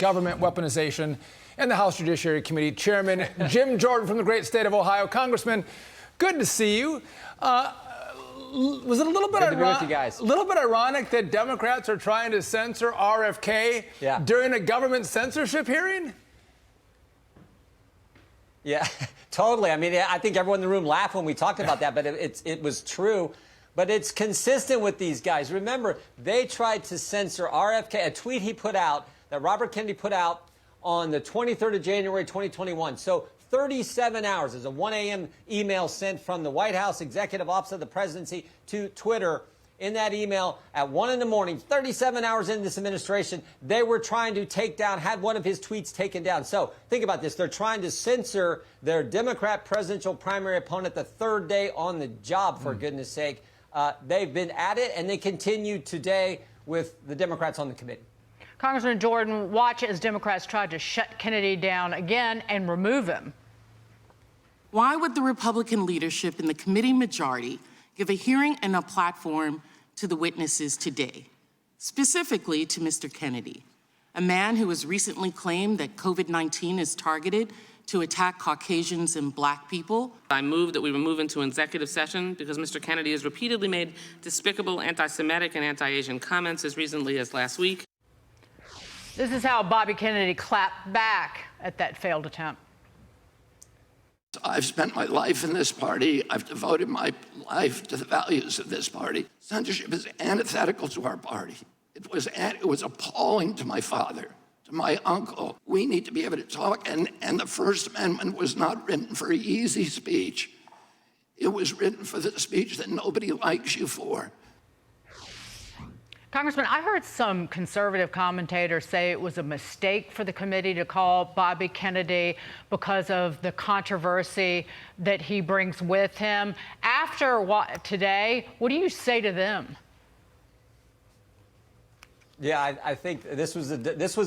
government weaponization and the House Judiciary Committee Chairman Jim Jordan from the great state of Ohio. Congressman, good to see you. Was it a little bit ironic that Democrats are trying to censor RFK during a government censorship hearing? Yeah, totally. I mean, I think everyone in the room laughed when we talked about that, but it was true. But it's consistent with these guys. Remember, they tried to censor RFK, a tweet he put out, that Robert Kennedy put out on the 23rd of January, 2021. So 37 hours. There's a 1 a.m. email sent from the White House Executive Office of the Presidency to Twitter. In that email, at 1 in the morning, 37 hours into this administration, they were trying to take down, had one of his tweets taken down. So think about this. They're trying to censor their Democrat presidential primary opponent the third day on the job, for goodness sake. They've been at it, and they continue today with the Democrats on the committee. Congressman Jordan, watch as Democrats try to shut Kennedy down again and remove him. Why would the Republican leadership and the committee majority give a hearing and a platform to the witnesses today, specifically to Mr. Kennedy, a man who has recently claimed that COVID-19 is targeted to attack Caucasians and Black people? I move that we move into executive session because Mr. Kennedy has repeatedly made despicable anti-Semitic and anti-Asian comments as recently as last week. This is how Bobby Kennedy clapped back at that failed attempt. I've spent my life in this party. I've devoted my life to the values of this party. Censorship is antithetical to our party. It was appalling to my father, to my uncle. We need to be able to talk, and the First Amendment was not written for easy speech. It was written for the speech that nobody likes you for. Congressman, I heard some conservative commentators say it was a mistake for the committee to call Bobby Kennedy because of the controversy that he brings with him. After today, what do you say to them? Yeah, I think this was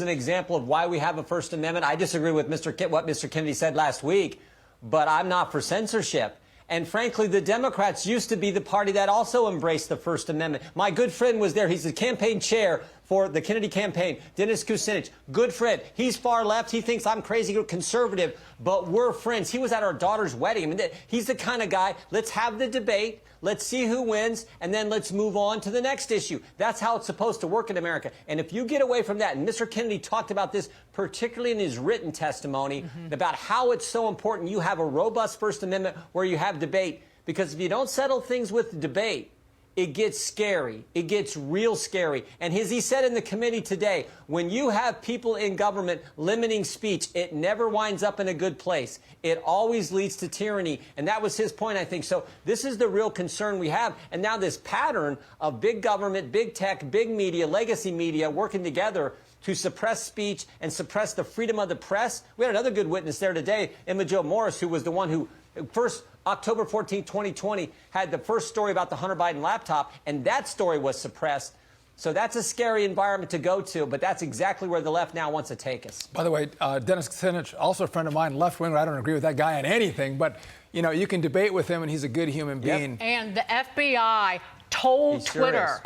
an example of why we have a First Amendment. I disagree with what Mr. Kennedy said last week, but I'm not for censorship. And frankly, the Democrats used to be the party that also embraced the First Amendment. My good friend was there. He's the campaign chair for the Kennedy campaign, Dennis Kucinich. Good friend. He's far left. He thinks I'm crazy conservative, but we're friends. He was at our daughter's wedding. I mean, he's the kind of guy, let's have the debate, let's see who wins, and then let's move on to the next issue. That's how it's supposed to work in America. And if you get away from that, and Mr. Kennedy talked about this particularly in his written testimony, about how it's so important you have a robust First Amendment where you have debate, because if you don't settle things with debate, it gets scary. It gets real scary. And as he said in the committee today, when you have people in government limiting speech, it never winds up in a good place. It always leads to tyranny. And that was his point, I think. So this is the real concern we have. And now this pattern of big government, big tech, big media, legacy media working together to suppress speech and suppress the freedom of the press. We had another good witness there today, Emma Jo Morris, who was the one who first, October 14, 2020, had the first story about the Hunter Biden laptop, and that story was suppressed. So that's a scary environment to go to, but that's exactly where the left now wants to take us. By the way, Dennis Kucinich, also a friend of mine, left-winger. I don't agree with that guy on anything, but, you know, you can debate with him, and he's a good human being. And the FBI told Twitter,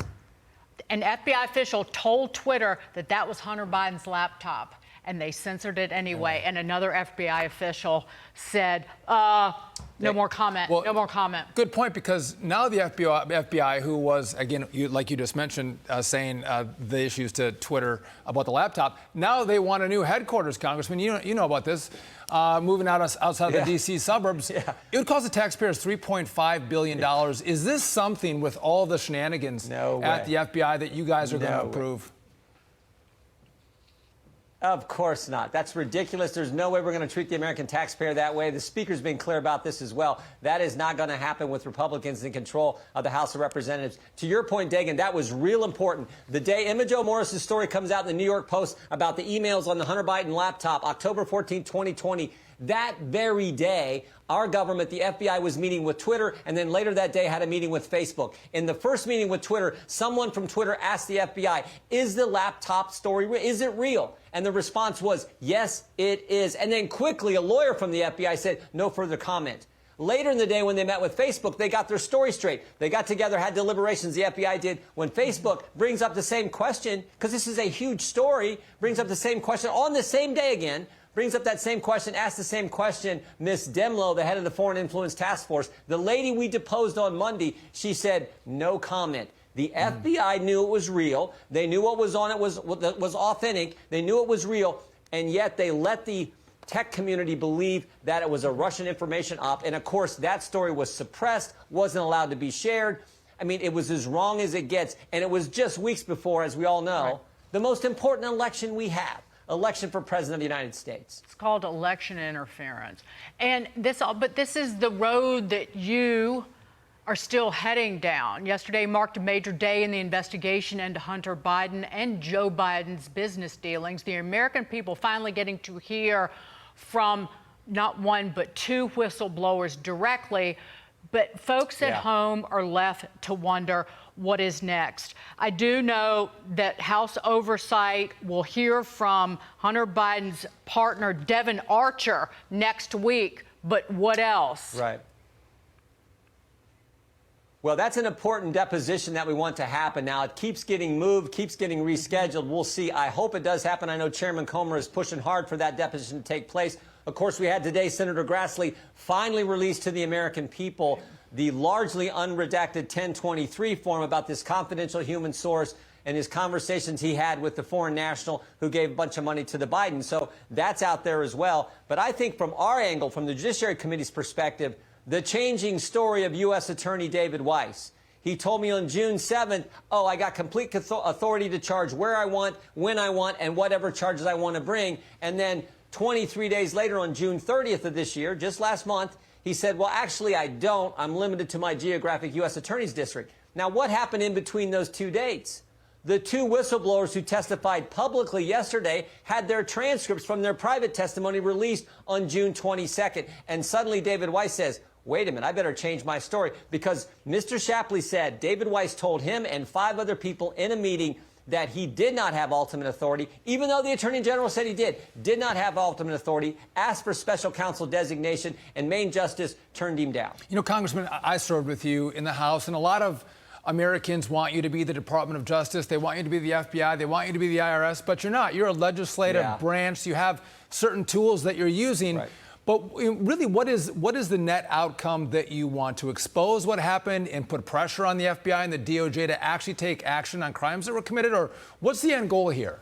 an FBI official told Twitter that that was Hunter Biden's laptop, and they censored it anyway. And another FBI official said, no more comment, no more comment. Good point, because now the FBI, who was, again, like you just mentioned, saying the issues to Twitter about the laptop, now they want a new headquarters, Congressman. You know about this. Moving outside the D.C. suburbs. It would cost the taxpayers $3.5 billion. Is this something, with all the shenanigans at the FBI, that you guys are going to approve? Of course not. That's ridiculous. There's no way we're going to treat the American taxpayer that way. The Speaker's been clear about this as well. That is not going to happen with Republicans in control of the House of Representatives. To your point, Dagan, that was real important. The day Emma Jo Morris' story comes out in the New York Post about the emails on the Hunter Biden laptop, October 14, 2020, that very day, our government, the FBI, was meeting with Twitter, and then later that day had a meeting with Facebook. In the first meeting with Twitter, someone from Twitter asked the FBI, is the laptop story real? Is it real? And the response was, yes, it is. And then quickly, a lawyer from the FBI said, no further comment. Later in the day, when they met with Facebook, they got their story straight. They got together, had deliberations, the FBI did. When Facebook brings up the same question, because this is a huge story, brings up the same question on the same day again, brings up that same question, asks the same question, Miss Demlow, the head of the Foreign Influence Task Force, the lady we deposed on Monday, she said, no comment. The FBI knew it was real. They knew what was on it was authentic. They knew it was real, and yet they let the tech community believe that it was a Russian information op. And of course, that story was suppressed, wasn't allowed to be shared. I mean, it was as wrong as it gets. And it was just weeks before, as we all know, the most important election we have. Election for President of the United States. It's called election interference. And but this is the road that you are still heading down. Yesterday marked a major day in the investigation into Hunter Biden and Joe Biden's business dealings. The American people finally getting to hear from not one but two whistleblowers directly. But folks at home are left to wonder what is next. I do know that House Oversight will hear from Hunter Biden's partner, Devin Archer, next week. But what else? Right. Well, that's an important deposition that we want to happen. Now, it keeps getting moved, keeps getting rescheduled. We'll see. I hope it does happen. I know Chairman Comer is pushing hard for that deposition to take place. Of course, we had today Senator Grassley finally released to the American people the largely unredacted 1023 form about this confidential human source and his conversations he had with the foreign national who gave a bunch of money to the Biden. So that's out there as well. But I think from our angle, from the Judiciary Committee's perspective, the changing story of U.S. Attorney David Weiss. He told me on June 7th, oh, I got complete authority to charge where I want, when I want, and whatever charges I want to bring. And then 23 days later, on June 30th of this year, just last month, he said, well, actually, I don't. I'm limited to my geographic U.S. Attorney's District. Now, what happened in between those two dates? The two whistleblowers who testified publicly yesterday had their transcripts from their private testimony released on June 22nd. And suddenly David Weiss says, wait a minute, I better change my story, because Mr. Shapley said David Weiss told him and 5 other people in a meeting that he did not have ultimate authority, even though the Attorney General said he did not have ultimate authority, asked for special counsel designation, and Main Justice turned him down. You know, Congressman, I served with you in the House, and a lot of Americans want you to be the Department of Justice. They want you to be the FBI. They want you to be the IRS, but you're not. You're a legislative branch. You have certain tools that you're using. Right. But really, what is the net outcome that you want? To expose what happened and put pressure on the FBI and the DOJ to actually take action on crimes that were committed? Or what's the end goal here?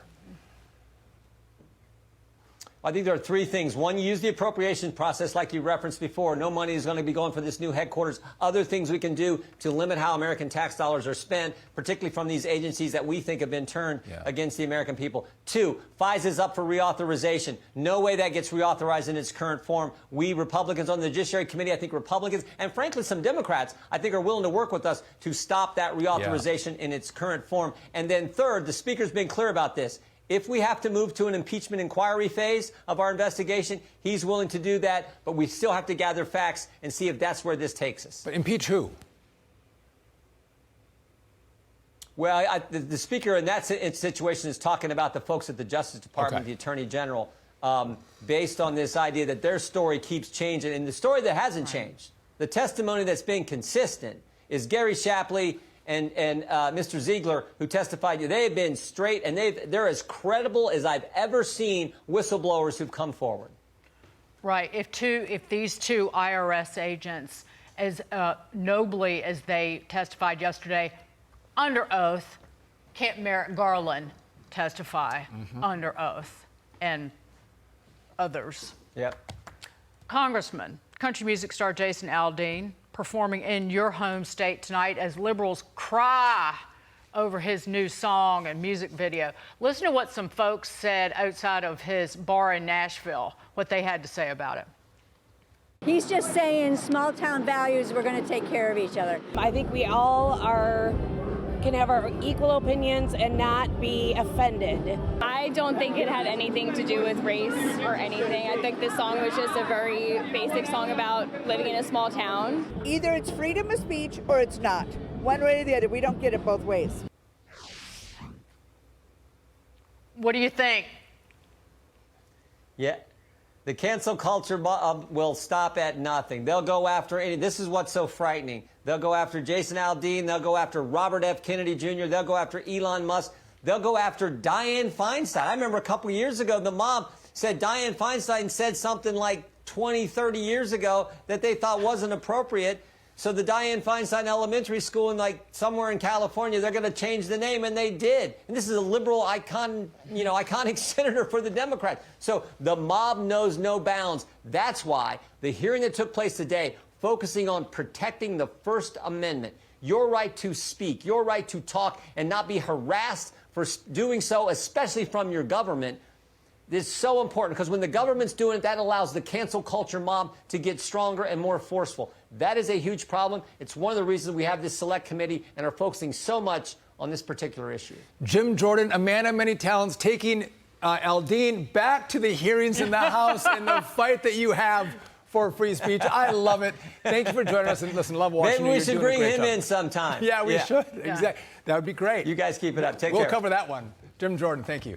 I think there are 3 things. One, use the appropriation process like you referenced before. No money is going to be going for this new headquarters. Other things we can do to limit how American tax dollars are spent, particularly from these agencies that we think have been turned against the American people. 2, FISA's up for reauthorization. No way that gets reauthorized in its current form. We Republicans on the Judiciary Committee, I think Republicans, and frankly some Democrats, I think are willing to work with us to stop that reauthorization in its current form. And then 3rd, the Speaker's been clear about this. If we have to move to an impeachment inquiry phase of our investigation, he's willing to do that, but we still have to gather facts and see if that's where this takes us. But impeach who? Well, the Speaker in that situation is talking about the folks at the Justice Department, the Attorney General, based on this idea that their story keeps changing. And the story that hasn't changed, the testimony that's been consistent, is Gary Shapley and Mr. Ziegler, who testified. They have been straight, and they're as credible as I've ever seen whistleblowers who've come forward. Right. If these 2 IRS agents, as nobly as they testified yesterday, under oath, can't Merrick Garland testify under oath, and others. Yep. Congressman, country music star Jason Aldean, performing in your home state tonight as liberals cry over his new song and music video. Listen to what some folks said outside of his bar in Nashville, what they had to say about it. He's just saying small town values, we're going to take care of each other. I think we all can have our equal opinions and not be offended. I don't think it had anything to do with race or anything. I think this song was just a very basic song about living in a small town. Either it's freedom of speech or it's not. One way or the other. We don't get it both ways. What do you think? Yeah. The cancel culture will stop at nothing. They'll go after any. This is what's so frightening. They'll go after Jason Aldean. They'll go after Robert F. Kennedy Jr. They'll go after Elon Musk. They'll go after Dianne Feinstein. I remember a couple years ago, the mob said Dianne Feinstein said something like 20, 30 years ago that they thought wasn't appropriate. So the Dianne Feinstein Elementary School in somewhere in California, they're going to change the name, and they did. And this is a liberal iconic senator for the Democrats. So the mob knows no bounds. That's why the hearing that took place today, focusing on protecting the First Amendment, your right to speak, your right to talk, and not be harassed for doing so, especially from your government, is so important, because when the government's doing it, that allows the cancel culture mob to get stronger and more forceful. That is a huge problem. It's one of the reasons we have this select committee and are focusing so much on this particular issue. Jim Jordan, a man of many talents, taking Aldean back to the hearings in the House and the fight that you have for free speech. I love it. Thank you for joining us. And listen, love watching you. Maybe we should bring him job. in sometime. Yeah, we should. Yeah. Exactly. That would be great. You guys keep it up. Take care. We'll cover that one. Jim Jordan, thank you.